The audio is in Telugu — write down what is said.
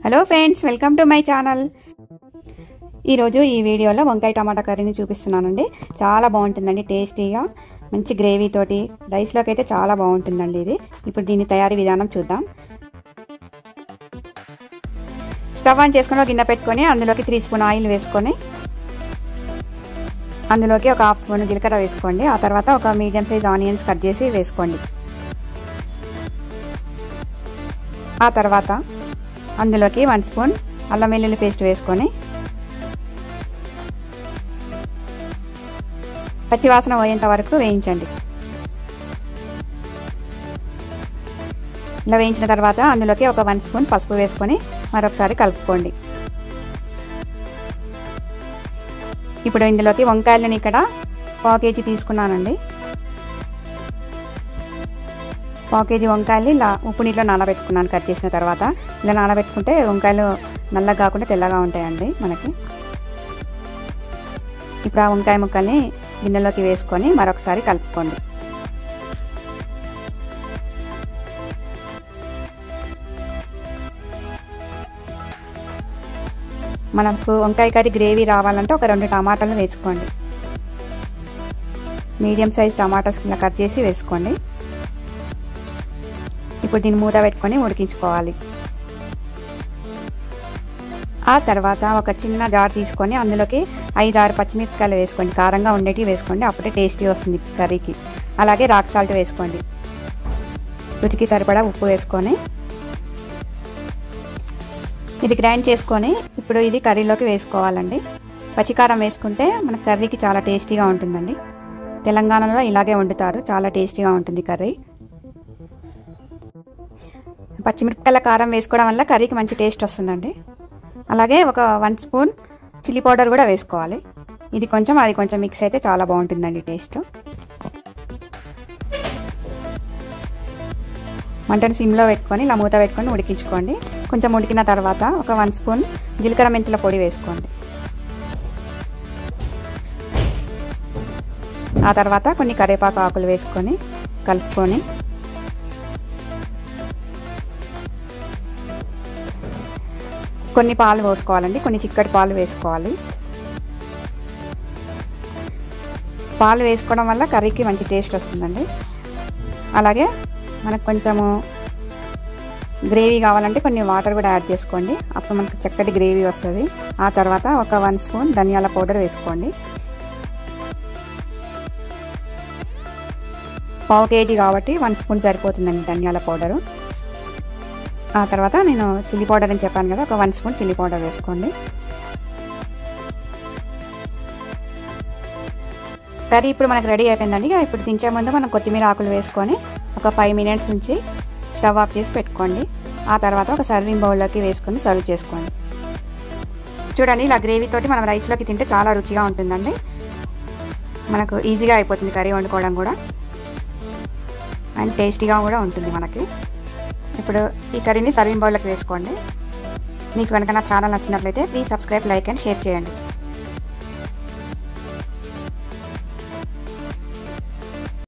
Hello friends, welcome to my channel. ఈరోజు ఈ వీడియోలో వంకాయ టమాటా కర్రీని చూపిస్తున్నానండి. చాలా బాగుంటుందండి, టేస్టీగా మంచి గ్రేవీ తోటి రైస్లోకి అయితే చాలా బాగుంటుందండి ఇది. ఇప్పుడు దీని తయారీ విధానం చూద్దాం. స్టవ్ ఆన్ చేసుకుని ఒక గిన్నె పెట్టుకొని అందులోకి 3 స్పూన్ ఆయిల్ వేసుకొని అందులోకి ఒక 1/2 స్పూన్ జీలకర్ర వేసుకోండి. ఆ తర్వాత ఒక మీడియం సైజ్ ఆనియన్స్ కట్ చేసి వేసుకోండి. ఆ తర్వాత అందులోకి 1 స్పూన్ అల్లం వెల్లుల్లి పేస్ట్ వేసుకొని పచ్చివాసన పోయేంత వరకు వేయించండి. ఇలా వేయించిన తర్వాత అందులోకి ఒక 1 స్పూన్ పసుపు వేసుకొని మరొకసారి కలుపుకోండి. ఇప్పుడు ఇందులోకి వంకాయలను ఇక్కడ 1/4 కేజీ తీసుకున్నానండి. 1/4 కేజీ వంకాయలు ఇలా ఉప్పు నీటిలో నానబెట్టుకున్నాను. కట్ చేసిన తర్వాత ఇలా నానబెట్టుకుంటే వంకాయలు నల్లగా కాకుండా తెల్లగా ఉంటాయండి మనకి. ఇప్పుడు ఆ వంకాయ ముక్కల్ని గిన్నెలోకి వేసుకొని మరొకసారి కలుపుకోండి. మనకు వంకాయ కర్రీ గ్రేవీ రావాలంటే ఒక 2 టమాటాలు వేసుకోండి. మీడియం సైజ్ టమాటాస్ ఇలా కట్ చేసి వేసుకోండి. ఇప్పుడు దీన్ని మూత పెట్టుకొని ఉడికించుకోవాలి. ఆ తర్వాత ఒక చిన్న జార్ తీసుకొని అందులోకి 5-6 పచ్చిమిరపకాయలు వేసుకోండి. కారంగా ఉండేటివి వేసుకోండి, అప్పుడే టేస్టీ వస్తుంది కర్రీకి. అలాగే రాక్ సాల్ట్ వేసుకోండి. రుచికి సరిపడా ఉప్పు వేసుకొని ఇది గ్రైండ్ చేసుకొని ఇప్పుడు ఇది కర్రీలోకి వేసుకోవాలండి. పచ్చికారం వేసుకుంటే మన కర్రీకి చాలా టేస్టీగా ఉంటుందండి. తెలంగాణలో ఇలాగే వండుతారు, చాలా టేస్టీగా ఉంటుంది కర్రీ. పచ్చిమిరపకాయల కారం వేసుకోవడం వల్ల కర్రీకి మంచి టేస్ట్ వస్తుందండి. అలాగే ఒక 1 స్పూన్ చిల్లీ పౌడర్ కూడా వేసుకోవాలి. ఇది కొంచెం అది కొంచెం మిక్స్ అయితే చాలా బాగుంటుందండి టేస్ట్. మంటను సిమ్లో పెట్టుకొని ఇలా మూత పెట్టుకొని ఉడికించుకోండి. కొంచెం ఉడికిన తర్వాత ఒక 1 స్పూన్ జీలకర్ర మెంతుల పొడి వేసుకోండి. ఆ తర్వాత కొన్ని కరివేపాకు ఆకులు వేసుకొని కలుపుకొని కొన్ని పాలు పోసుకోవాలండి. కొన్ని చిక్కటి పాలు వేసుకోవాలి. పాలు వేసుకోవడం వల్ల కర్రీకి మంచి టేస్ట్ వస్తుందండి. అలాగే మనకు కొంచెము గ్రేవీ కావాలంటే కొన్ని వాటర్ కూడా యాడ్ చేసుకోండి. అప్పుడు మనకు చక్కటి గ్రేవీ వస్తుంది. ఆ తర్వాత ఒక 1 స్పూన్ ధనియాల పౌడర్ వేసుకోండి. 1/4 కేజీ కాబట్టి 1 స్పూన్ సరిపోతుందండి ధనియాల పౌడరు. ఆ తర్వాత నేను చిల్లీ పౌడర్ అని చెప్పాను కదా, ఒక 1 స్పూన్ చిల్లీ పౌడర్ వేసుకోండి. కర్రీ ఇప్పుడు మనకు రెడీ అయిపోయిందండి. ఇప్పుడు దించే ముందు మనం కొత్తిమీర ఆకులు వేసుకొని ఒక 5 మినిట్స్ నుంచి స్టవ్ ఆఫ్ చేసి పెట్టుకోండి. ఆ తర్వాత ఒక సర్వింగ్ బౌల్లోకి వేసుకొని సర్వ్ చేసుకోండి. చూడండి, ఇలా గ్రేవీ తోటి మనం రైస్లోకి తింటే చాలా రుచిగా ఉంటుందండి. మనకు ఈజీగా అయిపోతుంది కర్రీ వండుకోవడం కూడా, అండ్ టేస్టీగా కూడా ఉంటుంది మనకి. ఇప్పుడు ఈ కర్రీని సర్వింగ్ బౌల్లోకి వేసుకోండి. మీకు కనుక నా ఛానల్ నచ్చినట్లయితే please subscribe, like and share చేయండి.